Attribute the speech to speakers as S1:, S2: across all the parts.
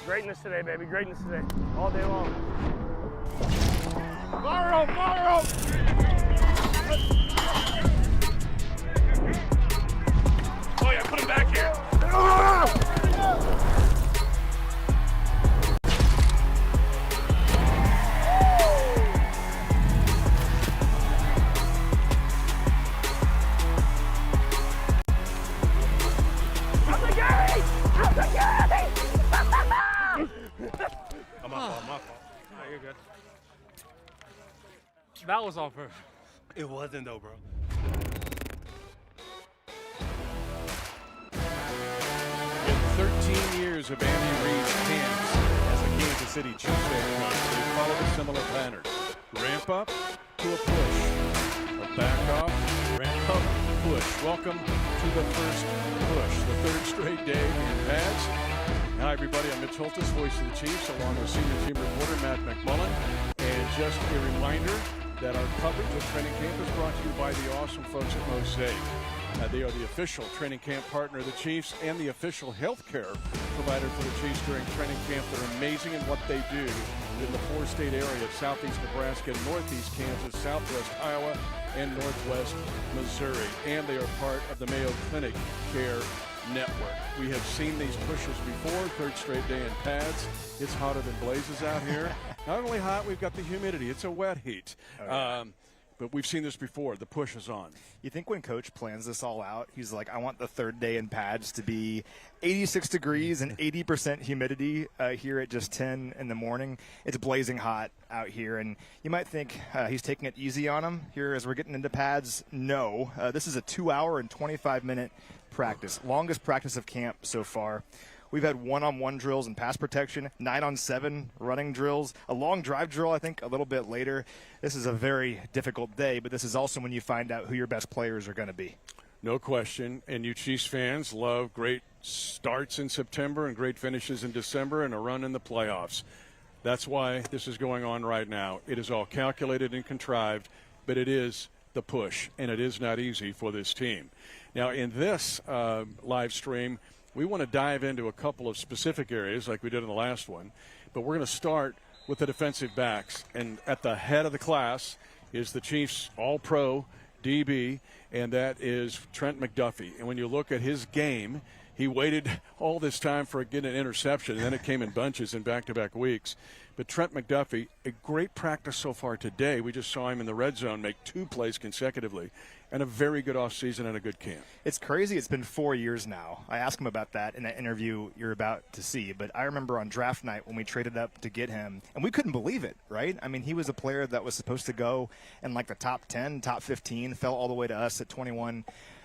S1: Greatness today, baby. Greatness today. All day long.
S2: Fire up! Fire up!
S3: Oh yeah, put him back here.
S2: My fault.
S1: No, you're good. That was all perfect.
S2: It wasn't though, bro.
S3: In 13 years of Andy Reid's camps as a Kansas City Chiefs head coach, they followed a similar pattern. Ramp up to a push. A back off, ramp up, push. Welcome to the first push, the third straight day in pads. Hi, everybody. I'm Mitch Holthus, voice of the Chiefs, along with senior team reporter Matt McMullen. And just a reminder that our coverage of training camp is brought to you by the awesome folks at Mosaic. They are the official training camp partner of the Chiefs and the official health care provider for the Chiefs during training camp. They're amazing in what they do in the four-state area of southeast Nebraska, northeast Kansas, southwest Iowa, and northwest Missouri. And they are part of the Mayo Clinic Care Network. We have seen these pushes before, third straight day in pads. It's hotter than blazes out here. Not only hot, we've got the humidity. It's a wet heat.
S4: Oh, yeah.
S3: But we've seen this before. The push is on.
S4: You think when Coach plans this all out, he's like, I want the third day in pads to be 86 degrees and 80% humidity here at just 10 in the morning. It's blazing hot out here, and you might think he's taking it easy on him here as we're getting into pads. No. This is a 2-hour and 25-minute practice, longest practice of camp so far. We've had one-on-one drills and pass protection, 9-on-7 running drills, a long drive drill, I think, a little bit later. This is a very difficult day, but this is also when you find out who your best players are going to be.
S3: No question. And you Chiefs fans love great starts in September and great finishes in December and a run in the playoffs. That's why this is going on right now. It is all calculated and contrived, but it is the push, and it is not easy for this team. Now, in this live stream, we want to dive into a couple of specific areas like we did in the last one, but we're going to start with the defensive backs. And at the head of the class is the Chiefs All-Pro DB, and that is Trent McDuffie. And when you look at his game, he waited all this time for getting an interception, and then it came in bunches in back-to-back weeks. But Trent McDuffie, a great practice so far today. We just saw him in the red zone make 2 plays consecutively, and a very good offseason and a good camp.
S4: It's crazy. It's been 4 years now. I asked him about that in that interview you're about to see. But I remember on draft night when we traded up to get him, and we couldn't believe it, right? I mean, he was a player that was supposed to go in like the top 10, top 15, fell all the way to us at 21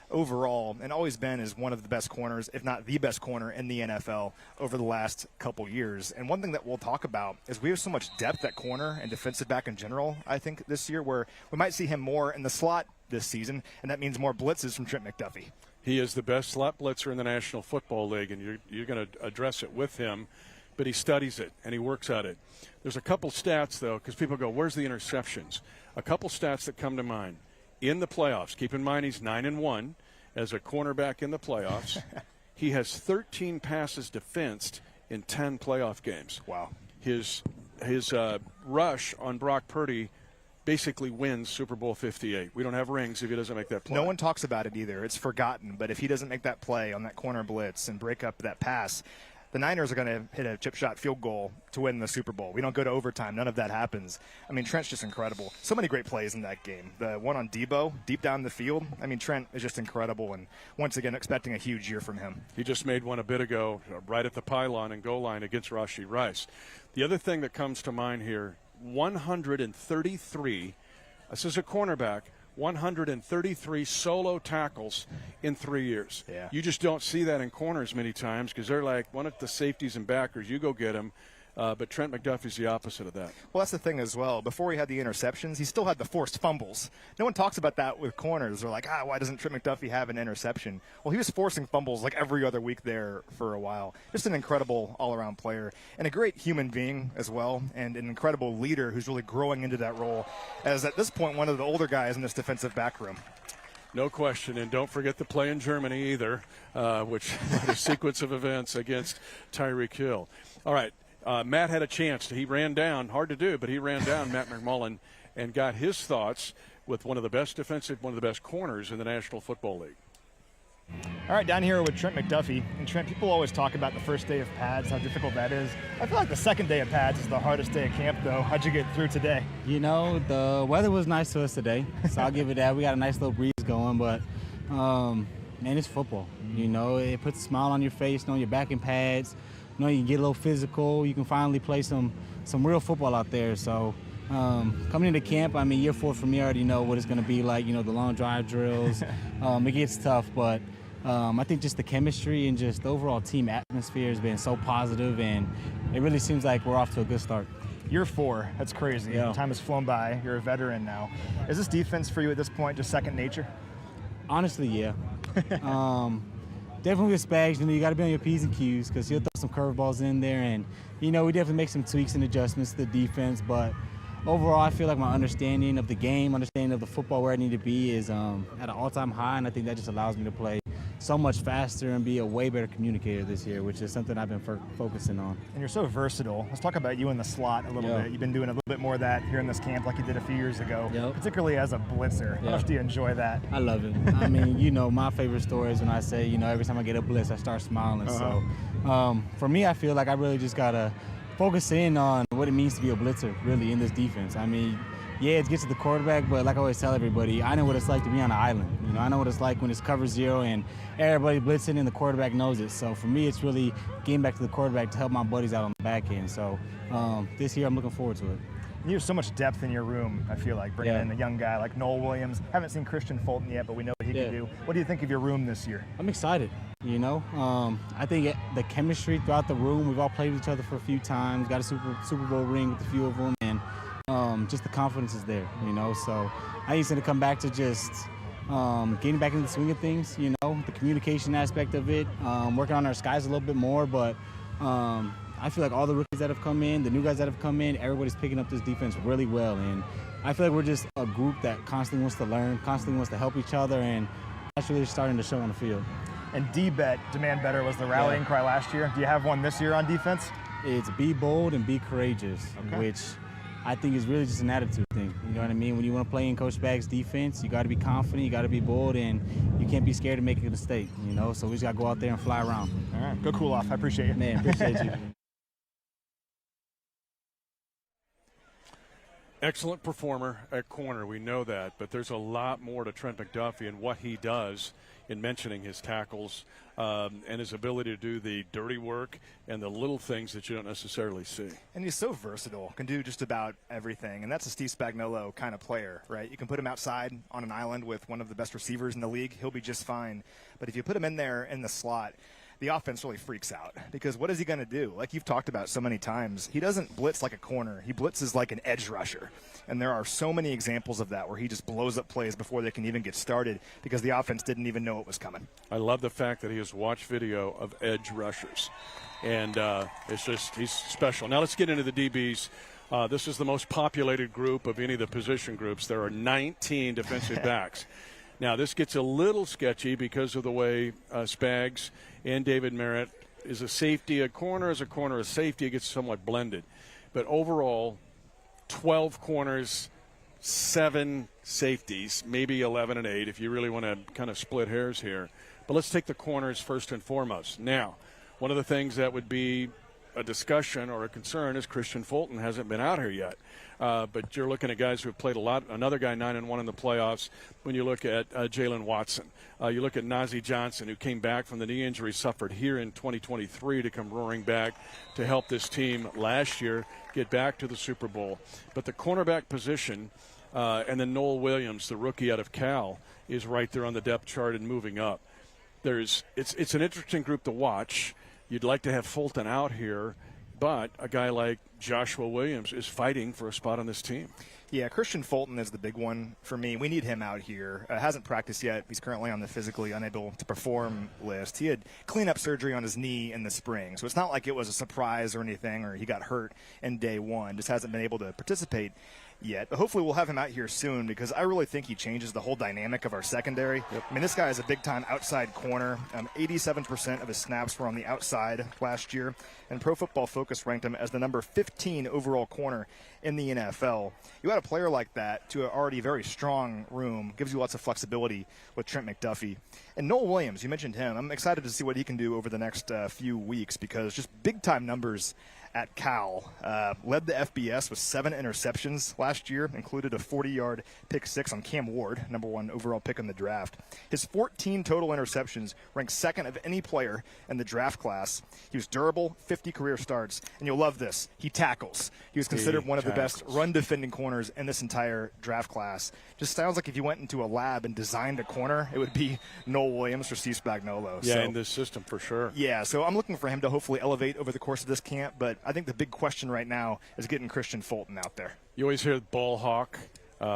S4: overall, and always been as one of the best corners, if not the best corner in the NFL over the last couple years. And one thing that we'll talk about is we have so much depth at corner and defensive back in general, I think, this year, where we might see him more in the slot this season, and that means more blitzes from Trent McDuffie.
S3: He is the best slot blitzer in the National Football League, and you're going to address it with him, but he studies it and he works at it. There's a couple stats, though, because people go, where's the interceptions? A couple stats that come to mind. In the playoffs, keep in mind he's 9-1 as a cornerback in the playoffs. He has 13 passes defensed in 10 playoff games.
S4: Wow.
S3: His rush on Brock Purdy basically wins Super Bowl 58. We don't have rings if he doesn't make that play.
S4: No one talks about it either. It's forgotten. But if he doesn't make that play on that corner blitz and break up that pass, the Niners are going to hit a chip shot field goal to win the Super Bowl. We don't go to overtime. None of that happens. I mean, Trent's just incredible. So many great plays in that game. The one on Debo, deep down the field. I mean, Trent is just incredible, and once again, expecting a huge year from him.
S3: He just made one a bit ago, right at the pylon and goal line against Rashee Rice. The other thing that comes to mind here, 133, this is a cornerback, 133 solo tackles in 3 years.
S4: Yeah.
S3: You just don't see that in corners many times because they're like, one of the safeties and backers, you go get them. But Trent McDuffie's the opposite of that.
S4: Well, that's the thing as well. Before he had the interceptions, he still had the forced fumbles. No one talks about that with corners. They're like, why doesn't Trent McDuffie have an interception? Well, he was forcing fumbles like every other week there for a while. Just an incredible all-around player and a great human being as well, and an incredible leader who's really growing into that role as, at this point, one of the older guys in this defensive back room.
S3: No question. And don't forget the play in Germany either, which had a sequence of events against Tyreek Hill. All right. Matt had a chance. He ran down, hard to do, but he ran down Matt McMullen and got his thoughts with one of the best defensive, one of the best corners in the National Football League.
S4: All right, down here with Trent McDuffie. And Trent, people always talk about the first day of pads, how difficult that is. I feel like the second day of pads is the hardest day of camp, though. How'd you get through today?
S5: You know, the weather was nice to us today, so I'll give it that. We got a nice little breeze going, but, man, it's football. You know, it puts a smile on your face, knowing you're back in pads, knowing you can get a little physical. You can finally play some real football out there. So coming into camp, I mean, year 4 for me, I already know what it's going to be like, you know, the long drive drills. It gets tough, but I think just the chemistry and just the overall team atmosphere has been so positive, and it really seems like we're off to a good start.
S4: Year 4, that's crazy.
S5: Yeah.
S4: Time has flown by. You're a veteran now. Is this defense for you at this point just second nature?
S5: Honestly, yeah. Definitely with Spags, you know, you got to be on your P's and Q's because he'll throw some curveballs in there, and, you know, we definitely make some tweaks and adjustments to the defense, but overall, I feel like my understanding of the game, understanding of the football where I need to be is at an all-time high, and I think that just allows me to play so much faster and be a way better communicator this year, which is something I've been focusing on.
S4: And you're so versatile. Let's talk about you in the slot a little bit. You've been doing a little bit more of that here in this camp like you did a few years ago, particularly as a blitzer. How much do you enjoy that?
S5: I love it. I mean, you know, my favorite story is when I say, you know, every time I get a blitz, I start smiling. So for me, I feel like I really just got to focus in on what it means to be a blitzer, really, in this defense. I mean, yeah, it gets to the quarterback, but like I always tell everybody, I know what it's like to be on an island. You know, I know what it's like when it's cover 0 and everybody blitzing and the quarterback knows it. So for me, it's really getting back to the quarterback to help my buddies out on the back end. So this year, I'm looking forward to it.
S4: You have so much depth in your room, I feel like, bringing in a young guy like Noel Williams. Haven't seen Christian Fulton yet, but we know what he can do. What do you think of your room this year?
S5: I'm excited, you know. I think the chemistry throughout the room, we've all played with each other for a few times, got a Super Bowl ring with a few of them, and just the confidence is there, you know. So I need to come back to just getting back into the swing of things, you know, the communication aspect of it, working on our skies a little bit more, but I feel like all the rookies that have come in, the new guys that have come in, everybody's picking up this defense really well. And I feel like we're just a group that constantly wants to learn, constantly wants to help each other, and that's really starting to show on the field.
S4: And D-Bet, Demand Better, was the rallying cry last year. Do you have one this year on defense?
S5: It's be bold and be courageous, which I think is really just an attitude thing. You know what I mean? When you want to play in Coach Spags' defense, you got to be confident, you got to be bold, and you can't be scared to make a mistake, you know? So we just got to go out there and fly around.
S4: All right, go cool off. I appreciate you.
S5: Man, appreciate you.
S3: Excellent performer at corner, we know that, but there's a lot more to Trent McDuffie and what he does in mentioning his tackles and his ability to do the dirty work and the little things that you don't necessarily see.
S4: And he's so versatile, can do just about everything, and that's a Steve Spagnuolo kind of player, right? You can put him outside on an island with one of the best receivers in the league, he'll be just fine. But if you put him in there in the slot, the offense really freaks out because what is he going to do? Like you've talked about so many times, he doesn't blitz like a corner. He blitzes like an edge rusher. And there are so many examples of that where he just blows up plays before they can even get started because the offense didn't even know it was coming.
S3: I love the fact that he has watched video of edge rushers. And it's just, he's special. Now let's get into the DBs. This is the most populated group of any of the position groups. There are 19 defensive backs. Now, this gets a little sketchy because of the way Spags and David Merritt is a safety, a corner, a safety. It gets somewhat blended. But overall, 12 corners, 7 safeties, maybe 11 and 8 if you really want to kind of split hairs here. But let's take the corners first and foremost. Now, one of the things that would be a discussion or a concern is Christian Fulton hasn't been out here yet. But you're looking at guys who have played a lot. Another guy 9-1 in the playoffs. When you look at Jalen Watson, you look at Najee Johnson, who came back from the knee injury suffered here in 2023 to come roaring back to help this team last year get back to the Super Bowl. But the cornerback position, and then Noel Williams, the rookie out of Cal, is right there on the depth chart and moving up. It's an interesting group to watch. You'd like to have Fulton out here, but a guy like Joshua Williams is fighting for a spot on this team.
S4: Yeah, Christian Fulton is the big one for me. We need him out here. Hasn't practiced yet. He's currently on the physically unable to perform list. He had cleanup surgery on his knee in the spring, so it's not like it was a surprise or anything, or he got hurt in day one. Just hasn't been able to participate yet. But hopefully we'll have him out here soon, because I really think he changes the whole dynamic of our secondary. Yep. I mean, this guy is a big-time outside corner. 87% of his snaps were on the outside last year, and Pro Football Focus ranked him as the number 15 overall corner in the NFL. You add a player like that to an already very strong room, gives you lots of flexibility with Trent McDuffie. And Noel Williams, you mentioned him. I'm excited to see what he can do over the next few weeks, because just big-time numbers at Cal. Led the FBS with 7 interceptions last year, included a 40-yard pick 6 on Cam Ward, number 1 overall pick in the draft. His 14 total interceptions ranked second of any player in the draft class. He was durable, 50 career starts, and you'll love this. He tackles. He was considered one of the best run-defending corners in this entire draft class. Just sounds like if you went into a lab and designed a corner, it would be Noel Williams or Steve Spagnuolo.
S3: Yeah, in this system for sure.
S4: Yeah, so I'm looking for him to hopefully elevate over the course of this camp, but I think the big question right now is getting Christian Fulton out there.
S3: You always hear ball hawk,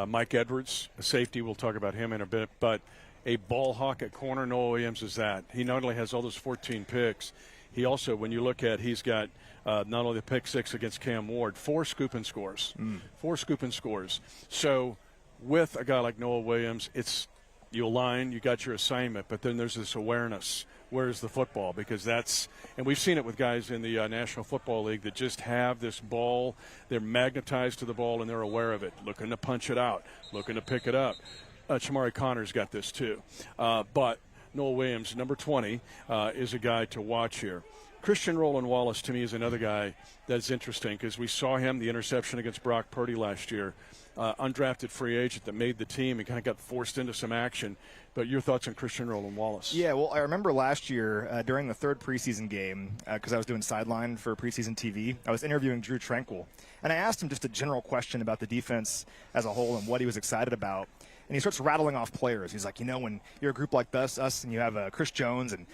S3: Mike Edwards, a safety. We'll talk about him in a bit, but a ball hawk at corner, Noel Williams is that. He not only has all those 14 picks, he also, when you look at, he's got not only the pick 6 against Cam Ward, 4 scoop and scores. 4 scoop and scores. So with a guy like Noel Williams, it's you align, you got your assignment, but then there's this awareness. Where's the football? Because that's, and we've seen it with guys in the National Football League that just have this ball, they're magnetized to the ball and they're aware of it, looking to punch it out, looking to pick it up. Chamari Connor's got this too. But Noel Williams, number 20, is a guy to watch here. Christian Roland Wallace, to me, is another guy that's interesting, because we saw him, the interception against Brock Purdy last year, undrafted free agent that made the team and kind of got forced into some action. But your thoughts on Christian Roland Wallace?
S4: Yeah, well, I remember last year during the 3rd preseason game, because I was doing sideline for preseason TV, I was interviewing Drew Tranquil, and I asked him just a general question about the defense as a whole and what he was excited about. And he starts rattling off players. He's like, you know, when you're a group like us and you have Chris Jones and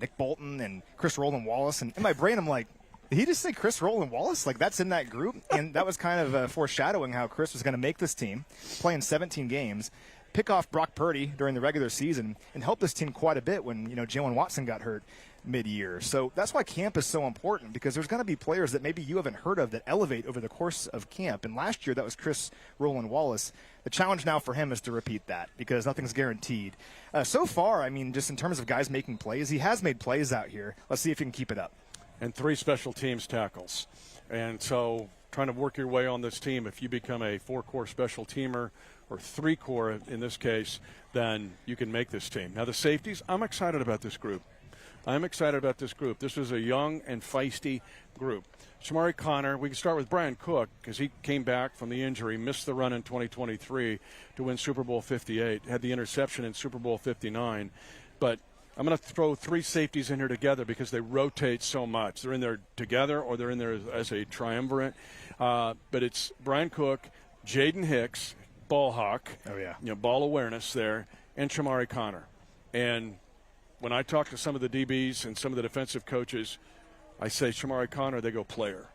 S4: Nick Bolton and Chris Roland Wallace, and in my brain I'm like, did he just say Chris Roland Wallace? Like, that's in that group? And that was kind of foreshadowing how Chris was going to make this team, playing 17 games, pick off Brock Purdy during the regular season, and help this team quite a bit when, you know, Jalen Watson got hurt mid-year. So that's why camp is so important, because there's going to be players that maybe you haven't heard of that elevate over the course of camp. And last year that was Chris Roland Wallace. The challenge now for him is to repeat that, because nothing's guaranteed. So far, I mean, just in terms of guys making plays, he has made plays out here. Let's see if he can keep it up.
S3: And 3 special teams tackles. And so trying to work your way on this team, if you become a 4-core special teamer, or 3-core in this case, then you can make this team. Now the safeties, I'm excited about this group. I'm excited about this group. This is a young and feisty group. Chamari Connor, we can start with Brian Cook, because he came back from the injury, missed the run in 2023 to win Super Bowl 58, had the interception in Super Bowl 59. But I'm going to throw 3 safeties in here together because they rotate so much. They're in there together, or they're in there as a triumvirate. But it's Brian Cook, Jaden Hicks, ball hawk, ball awareness there, and Chamari Connor. And when I talk to some of the DBs and some of the defensive coaches, I say Chamari Connor, they go player.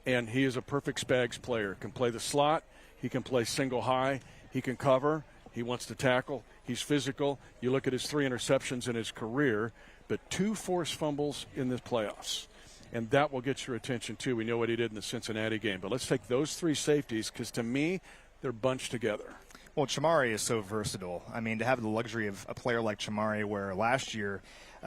S3: And he is a perfect Spags player. Can play the slot. He can play single high. He can cover. He wants to tackle. He's physical. You look at his 3 interceptions in his career, but 2 forced fumbles in the playoffs. And that will get your attention, too. We know what he did in the Cincinnati game. But let's take those 3 safeties, because to me, they're bunched together.
S4: Well, Chamari is so versatile. I mean, to have the luxury of a player like Chamari, where last year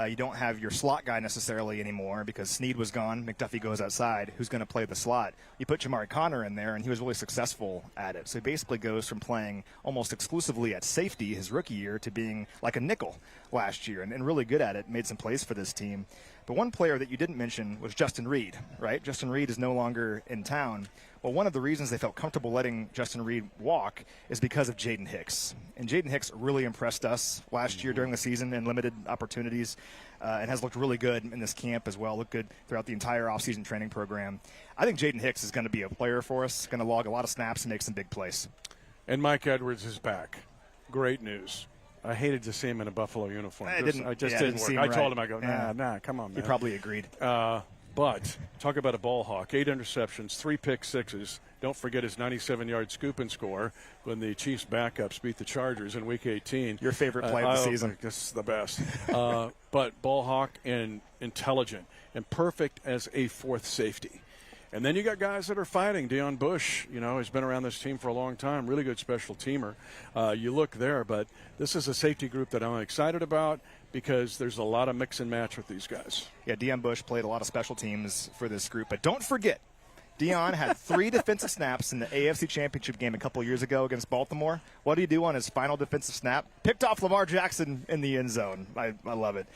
S4: you don't have your slot guy necessarily anymore because Snead was gone, McDuffie goes outside, who's going to play the slot? You put Chamari Connor in there, and he was really successful at it. So he basically goes from playing almost exclusively at safety his rookie year to being like a nickel last year, and really good at it, made some plays for this team. But one player that you didn't mention was Justin Reed, right? Justin Reed is no longer in town. Well, one of the reasons they felt comfortable letting Justin Reed walk is because of Jaden Hicks. And Jaden Hicks really impressed us last year during the season in limited opportunities, and has looked really good in this camp as well, looked good throughout the entire offseason training program. I think Jaden Hicks is going to be a player for us, going to log a lot of snaps and make some big plays.
S3: And Mike Edwards is back. Great news. I hated to see him in a Buffalo uniform. I just didn't work. I told him, I go, nah, come on, man.
S4: He probably agreed.
S3: But talk about a ball hawk. 8 interceptions, 3 pick sixes. Don't forget his 97-yard scoop and score when the Chiefs backups beat the Chargers in Week 18.
S4: Your favorite play of the season.
S3: This is the best. But ball hawk and intelligent and perfect as a fourth safety. And then you got guys that are fighting. Deion Bush, has been around this team for a long time. Really good special teamer. You look there, but this is a safety group that I'm excited about because there's a lot of mix and match with these guys.
S4: Yeah, Deion Bush played a lot of special teams for this group. But don't forget, Deion had 3 defensive snaps in the AFC Championship game a couple years ago against Baltimore. What did he do on his final defensive snap? Picked off Lamar Jackson in the end zone. I love it.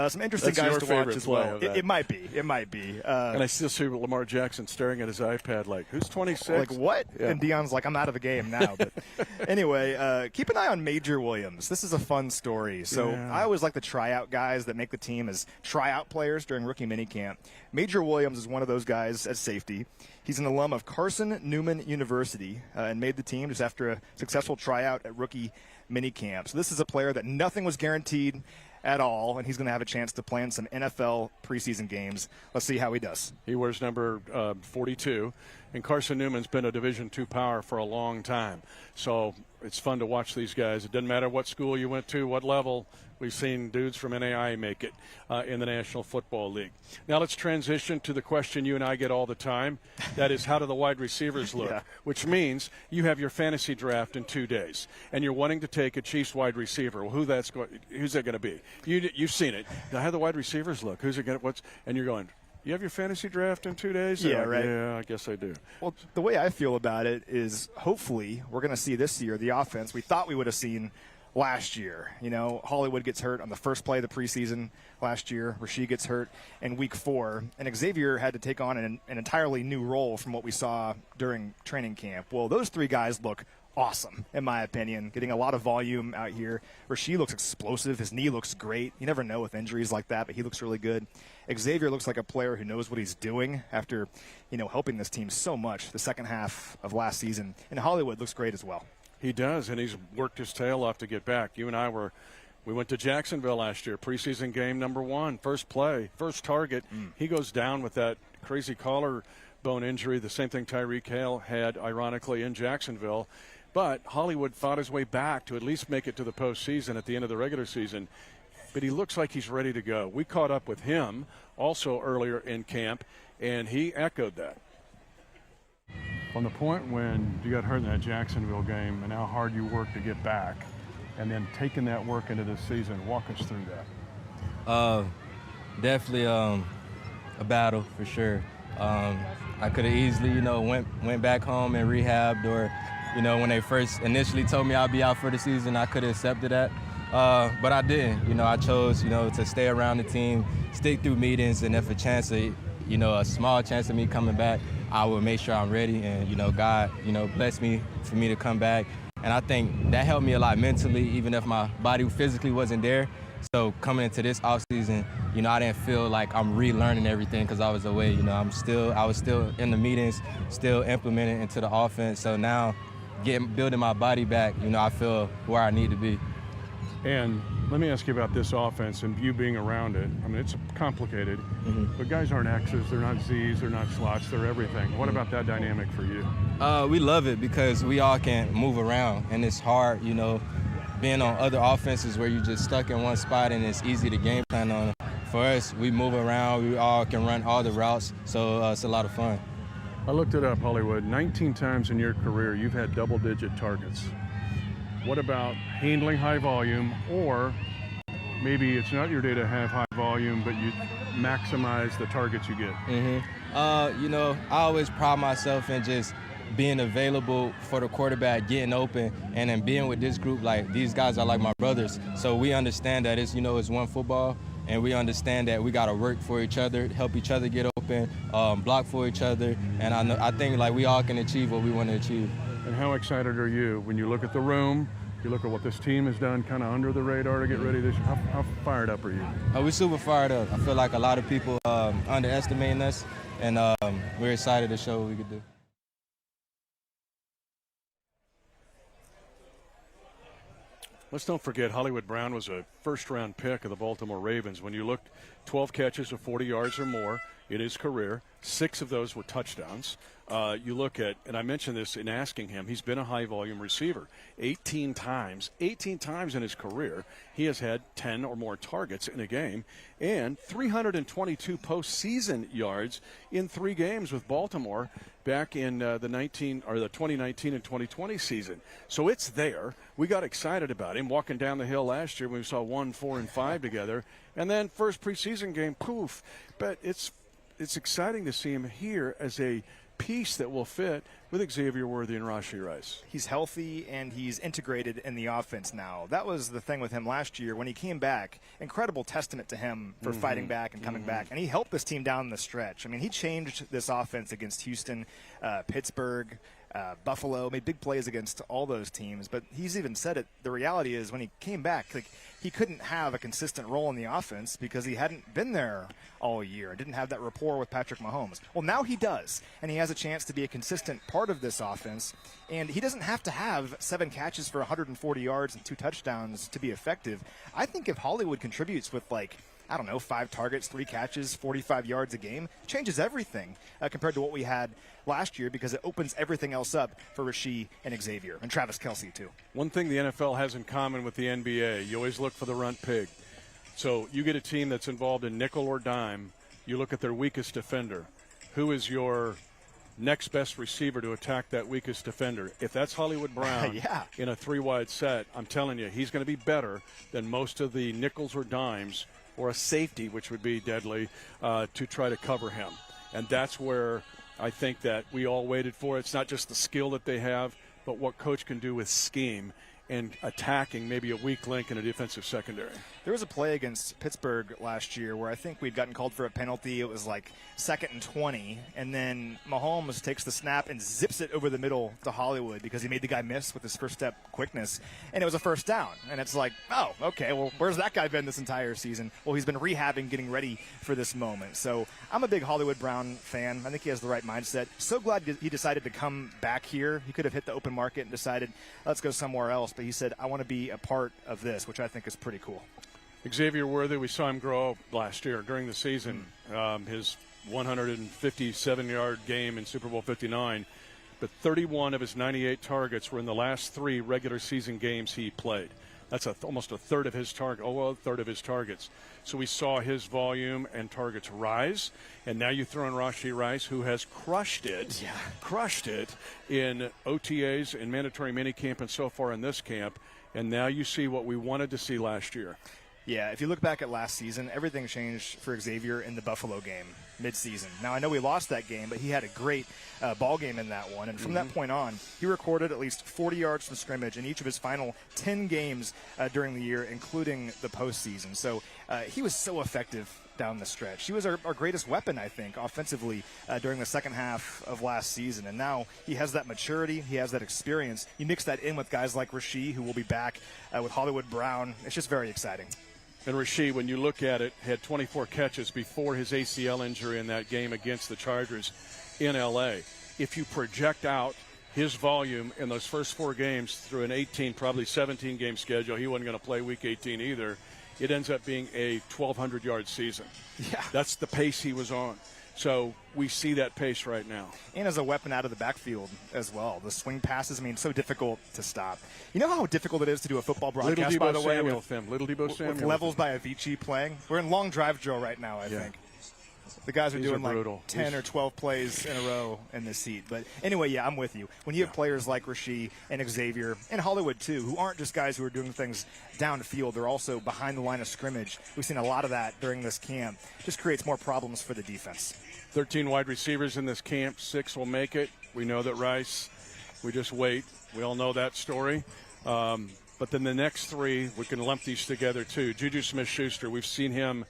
S4: Some interesting guys to watch as well. It might be. And
S3: I still see Lamar Jackson staring at his iPad like, who's 26?
S4: Like, what?
S3: Yeah.
S4: And Deion's like, I'm out of the game now. But anyway, keep an eye on Major Williams. This is a fun story. So I always like the tryout guys that make the team as tryout players during rookie minicamp. Major Williams is one of those guys at safety. He's an alum of Carson Newman University and made the team just after a successful tryout at rookie minicamp. So this is a player that nothing was guaranteed at all, and he's going to have a chance to play in some NFL preseason games. Let's see how he does.
S3: He wears number 42, and Carson Newman's been a Division II power for a long time. So it's fun to watch these guys. It doesn't matter what school you went to, what level. We've seen dudes from NAI make it in the National Football League. Now let's transition to the question you and I get all the time. That is, how do the wide receivers look?
S4: Yeah.
S3: Which means you have your fantasy draft in 2 days, and you're wanting to take a Chiefs wide receiver. Well, who's that going to be? You've seen it. Now, how do the wide receivers look? Who's it going to? And you're going, you have your fantasy draft in 2 days?
S4: Yeah, right.
S3: Yeah, I guess I do.
S4: Well, the way I feel about it is hopefully we're going to see this year the offense we thought we would have seen last year. Hollywood gets hurt on the first play of the preseason last year. Rasheed gets hurt in week 4. And Xavier had to take on an entirely new role from what we saw during training camp. Well, those 3 guys look awesome, in my opinion, getting a lot of volume out here. Rasheed looks explosive. His knee looks great. You never know with injuries like that, but he looks really good. Xavier looks like a player who knows what he's doing after, helping this team so much the second half of last season. And Hollywood looks great as well.
S3: He does, and he's worked his tail off to get back. You and I we went to Jacksonville last year, preseason game number 1, first play, first target. He goes down with that crazy collarbone injury, the same thing Tyreek Hill had, ironically, in Jacksonville. But Hollywood fought his way back to at least make it to the postseason at the end of the regular season. But he looks like he's ready to go. We caught up with him also earlier in camp, and he echoed that.
S6: From the point when you got hurt in that Jacksonville game and how hard you worked to get back, and then taking that work into this season, walk us through that.
S7: Definitely a battle for sure. I could have easily, went back home and rehabbed, or, when they first initially told me I'd be out for the season, I could have accepted that. But I didn't. I chose, to stay around the team, stick through meetings, and if a chance of, a small chance of me coming back, I will make sure I'm ready, and God, bless me for me to come back. And I think that helped me a lot mentally, even if my body physically wasn't there. So coming into this offseason, I didn't feel like I'm relearning everything because I was away. I was still in the meetings, still implementing into the offense. So now, building my body back, I feel where I need to be.
S6: And let me ask you about this offense and you being around it. I mean, it's complicated, but guys aren't X's, they're not Z's, they're not slots, they're everything. What about that dynamic for you?
S7: We love it because we all can move around, and it's hard, being on other offenses where you're just stuck in one spot and it's easy to game plan on. For us, we move around, we all can run all the routes, so it's a lot of fun.
S6: I looked it up, Hollywood. 19 times in your career, you've had double-digit targets. What about handling high volume, or maybe it's not your day to have high volume, but you maximize the targets you get?
S7: I always pride myself in just being available for the quarterback, getting open, and then being with this group. Like, these guys are like my brothers, so we understand that it's one football, and we understand that we got to work for each other, help each other get open, block for each other, and I think like we all can achieve what we want to achieve.
S6: And how excited are you when you look at the room, you look at what this team has done kind of under the radar to get ready this year? How fired up are you?
S7: We're super fired up. I feel like a lot of people underestimating us, and we're excited to show what we can do.
S3: Let's don't forget Hollywood Brown was a first-round pick of the Baltimore Ravens. When you looked, 12 catches of 40 yards or more,
S6: in his career. 6 of those were touchdowns. You look at, and I mentioned this in asking him, he's been a high-volume receiver. 18 times in his career, he has had 10 or more targets in a game, and 322 postseason yards in 3 games with Baltimore back in the 2019 and 2020 season. So it's there. We got excited about him walking down the hill last year when we saw 1, 4, and 5 together, and then first preseason game, poof. But it's exciting to see him here as a piece that will fit with Xavier Worthy and Rashee Rice.
S4: He's healthy and he's integrated in the offense now. That was the thing with him last year when he came back. Incredible testament to him for fighting back and coming back. And he helped this team down the stretch. I mean, he changed this offense against Houston, Pittsburgh, Buffalo, made big plays against all those teams. But he's even said it. The reality is when he came back, he couldn't have a consistent role in the offense because he hadn't been there all year and didn't have that rapport with Patrick Mahomes. Well, now he does, and he has a chance to be a consistent part of this offense. And he doesn't have to have 7 catches for 140 yards and 2 touchdowns to be effective. I think if Hollywood contributes with 5 targets, 3 catches, 45 yards a game, changes everything compared to what we had last year because it opens everything else up for Rashee and Xavier and Travis Kelce too.
S6: One thing the NFL has in common with the NBA, you always look for the runt pig. So you get a team that's involved in nickel or dime, you look at their weakest defender. Who is your next best receiver to attack that weakest defender? If that's Hollywood Brown in a 3-wide set, I'm telling you, he's going to be better than most of the nickels or dimes or a safety, which would be deadly, to try to cover him. And that's where I think that we all waited for. It's not just the skill that they have, but what coach can do with scheme and attacking maybe a weak link in a defensive secondary.
S4: There was a play against Pittsburgh last year where I think we'd gotten called for a penalty. It was 2nd and 20, and then Mahomes takes the snap and zips it over the middle to Hollywood because he made the guy miss with his first step quickness, and it was a first down. And it's oh, okay, well, where's that guy been this entire season? Well, he's been rehabbing, getting ready for this moment. So I'm a big Hollywood Brown fan. I think he has the right mindset. So glad he decided to come back here. He could have hit the open market and decided, let's go somewhere else. But he said, I want to be a part of this, which I think is pretty cool.
S6: Xavier Worthy, we saw him grow last year during the season. His 157-yard game in Super Bowl 59, but 31 of his 98 targets were in the last 3 regular season games he played. That's almost a third of his targets. So we saw his volume and targets rise, and now you throw in Rashee Rice, who has crushed it in OTAs and mandatory minicamp and so far in this camp, and now you see what we wanted to see last year.
S4: Yeah, if you look back at last season, everything changed for Xavier in the Buffalo game midseason. Now, I know we lost that game, but he had a great ball game in that one. And from that point on, he recorded at least 40 yards from scrimmage in each of his final 10 games during the year, including the postseason. So he was so effective down the stretch. He was our greatest weapon, I think, offensively during the second half of last season. And now he has that maturity. He has that experience. You mix that in with guys like Rashee, who will be back with Hollywood Brown. It's just very exciting.
S6: And Rashee, when you look at it, had 24 catches before his ACL injury in that game against the Chargers in L.A. If you project out his volume in those first 4 games through an 18, probably 17-game schedule, he wasn't going to play Week 18 either, it ends up being a 1,200-yard season.
S4: Yeah.
S6: That's the pace he was on. So we see that pace right now.
S4: And as a weapon out of the backfield as well. The swing passes, so difficult to stop. You know how difficult it is to do a football broadcast, by the way, with Levels by Avicii playing? We're in long drive drill right now, I think. The guys are doing 10 or 12 plays in a row in this seat. But anyway, I'm with you. When you have players like Rashee and Xavier and Hollywood, too, who aren't just guys who are doing things down the field, they're also behind the line of scrimmage. We've seen a lot of that during this camp. Just creates more problems for the defense.
S6: 13 wide receivers in this camp. 6 will make it. We know that Rice, we just wait. We all know that story. But then the next 3, we can lump these together, too. Juju Smith-Schuster, we've seen him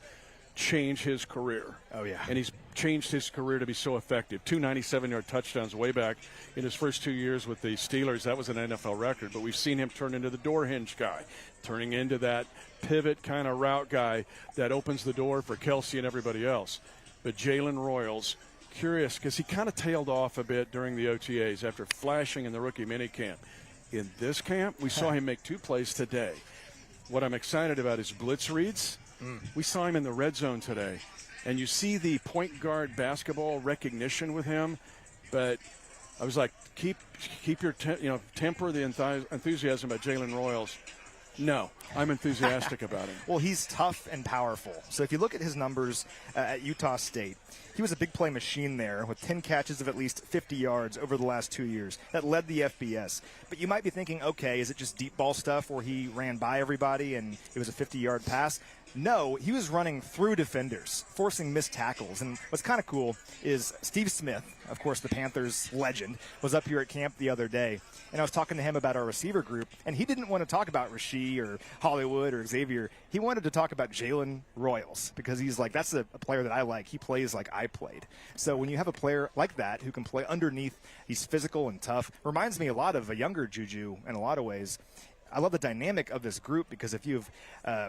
S6: change his career.
S4: Oh, yeah.
S6: And he's changed his career to be so effective. 2 97-yard touchdowns way back in his first 2 years with the Steelers. That was an NFL record. But we've seen him turn into the door hinge guy, turning into that pivot kind of route guy that opens the door for Kelce and everybody else. But Jalen Royals, curious, because he kind of tailed off a bit during the OTAs after flashing in the rookie minicamp. In this camp, we saw him make 2 plays today. What I'm excited about is blitz reads. We saw him in the red zone today. and you see the point guard basketball recognition with him, but I was like, keep your temper the enthusiasm about Jalen Royals. No, I'm enthusiastic about him.
S4: Well, he's tough and powerful. So if you look at his numbers at Utah State, he was a big play machine there with 10 catches of at least 50 yards over the last 2 years. That led the FBS. But you might be thinking, okay, is it just deep ball stuff where he ran by everybody and it was a 50-yard pass? No, he was running through defenders, forcing missed tackles. And what's kind of cool is Steve Smith, of course, the Panthers legend, was up here at camp the other day. And I was talking to him about our receiver group, and he didn't want to talk about Rasheed or Hollywood or Xavier. He wanted to talk about Jalen Royals because he's like, that's a player that I like. He plays like I played. So when you have a player like that who can play underneath, he's physical and tough, reminds me a lot of a younger Juju in a lot of ways. I love the dynamic of this group because if you have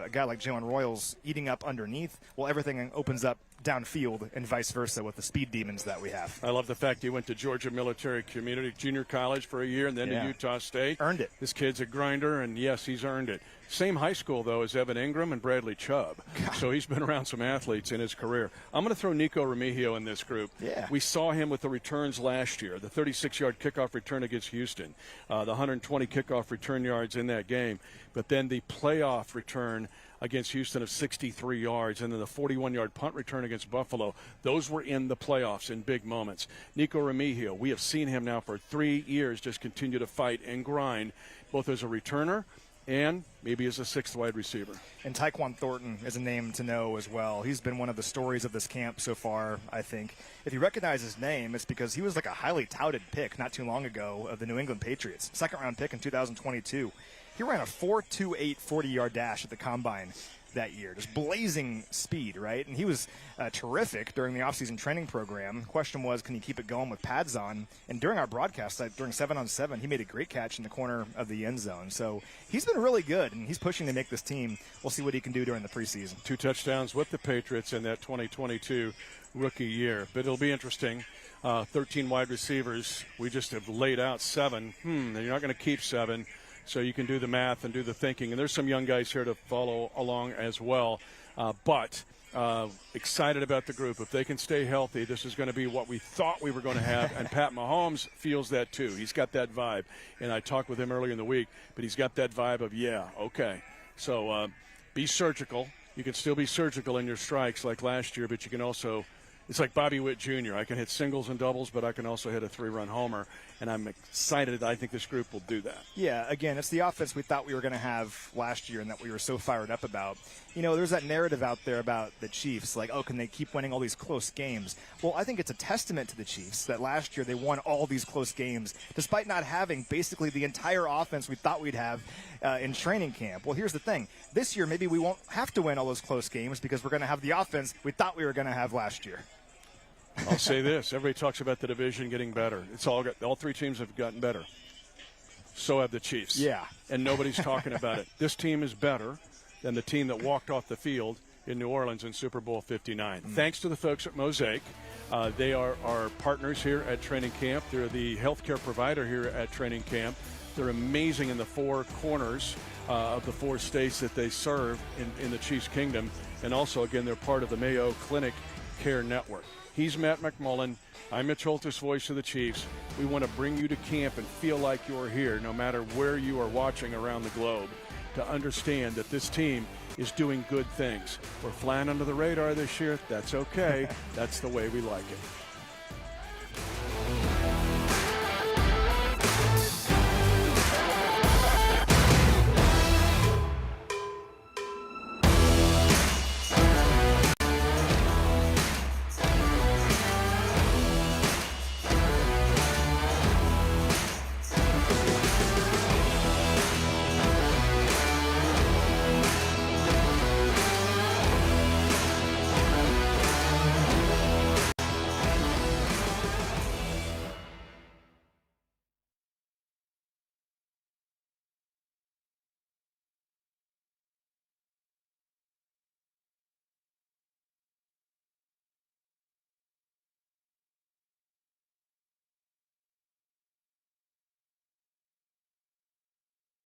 S4: a guy like Jalen Royals eating up underneath, well, everything opens up downfield and vice versa with the speed demons that we have.
S6: I love the fact he went to Georgia Military Community Junior College for a year and then to Utah State.
S4: Earned it.
S6: This kid's a grinder, and yes, he's earned it. Same high school, though, as Evan Ingram and Bradley Chubb. God. So he's been around some athletes in his career. I'm going to throw Nico Remigio in this group.
S4: Yeah.
S6: We saw him with the returns last year, the 36-yard kickoff return against Houston, the 120 kickoff return yards in that game, but then the playoff return against Houston of 63 yards, and then the 41-yard punt return against Buffalo. Those were in the playoffs in big moments. Nico Remigio, we have seen him now for 3 years just continue to fight and grind, both as a returner and maybe as a sixth wide receiver.
S4: And Tyquan Thornton is a name to know as well. He's been one of the stories of this camp so far, I think. If you recognize his name, it's because he was like a highly touted pick not too long ago of the New England Patriots. Second-round pick in 2022. He ran a 4.28 40-yard dash at the Combine that year. Just blazing speed, right? And he was terrific during the offseason training program. The question was, can he keep it going with pads on? And during our broadcast, during 7-on-7, he made a great catch in the corner of the end zone. So he's been really good, and he's pushing to make this team. We'll see what he can do during the preseason.
S6: 2 touchdowns with the Patriots in that 2022 rookie year. But it'll be interesting. 13 wide receivers. We just have laid out 7. You're not going to keep 7. So you can do the math and do the thinking. And there's some young guys here to follow along as well. But excited about the group. If they can stay healthy, this is going to be what we thought we were going to have. And Pat Mahomes feels that too. He's got that vibe. And I talked with him earlier in the week, but he's got that vibe of, yeah, okay. So be surgical. You can still be surgical in your strikes like last year, but you can also – it's like Bobby Witt Jr. I can hit singles and doubles, but I can also hit a 3-run homer, and I'm excited. I think this group will do that.
S4: Yeah, again, it's the offense we thought we were going to have last year and that we were so fired up about. You know, there's that narrative out there about the Chiefs, like, oh, can they keep winning all these close games? Well, I think it's a testament to the Chiefs that last year they won all these close games despite not having basically the entire offense we thought we'd have in training camp. Well, here's the thing. This year, maybe we won't have to win all those close games because we're going to have the offense we thought we were going to have last year.
S6: I'll say this. Everybody talks about the division getting better. All 3 teams have gotten better. So have the Chiefs.
S4: Yeah.
S6: And nobody's talking about it. This team is better than the team that walked off the field in New Orleans in Super Bowl 59. Thanks to the folks at Mosaic. They are our partners here at training camp. They're the healthcare provider here at training camp. They're amazing in the 4 corners of the 4 states that they serve in the Chiefs Kingdom. And also, again, they're part of the Mayo Clinic Care Network. He's Matt McMullen. I'm Mitch Holthus, voice of the Chiefs. We want to bring you to camp and feel like you're here, no matter where you are watching around the globe, to understand that this team is doing good things. We're flying under the radar this year. That's okay. That's the way we like it.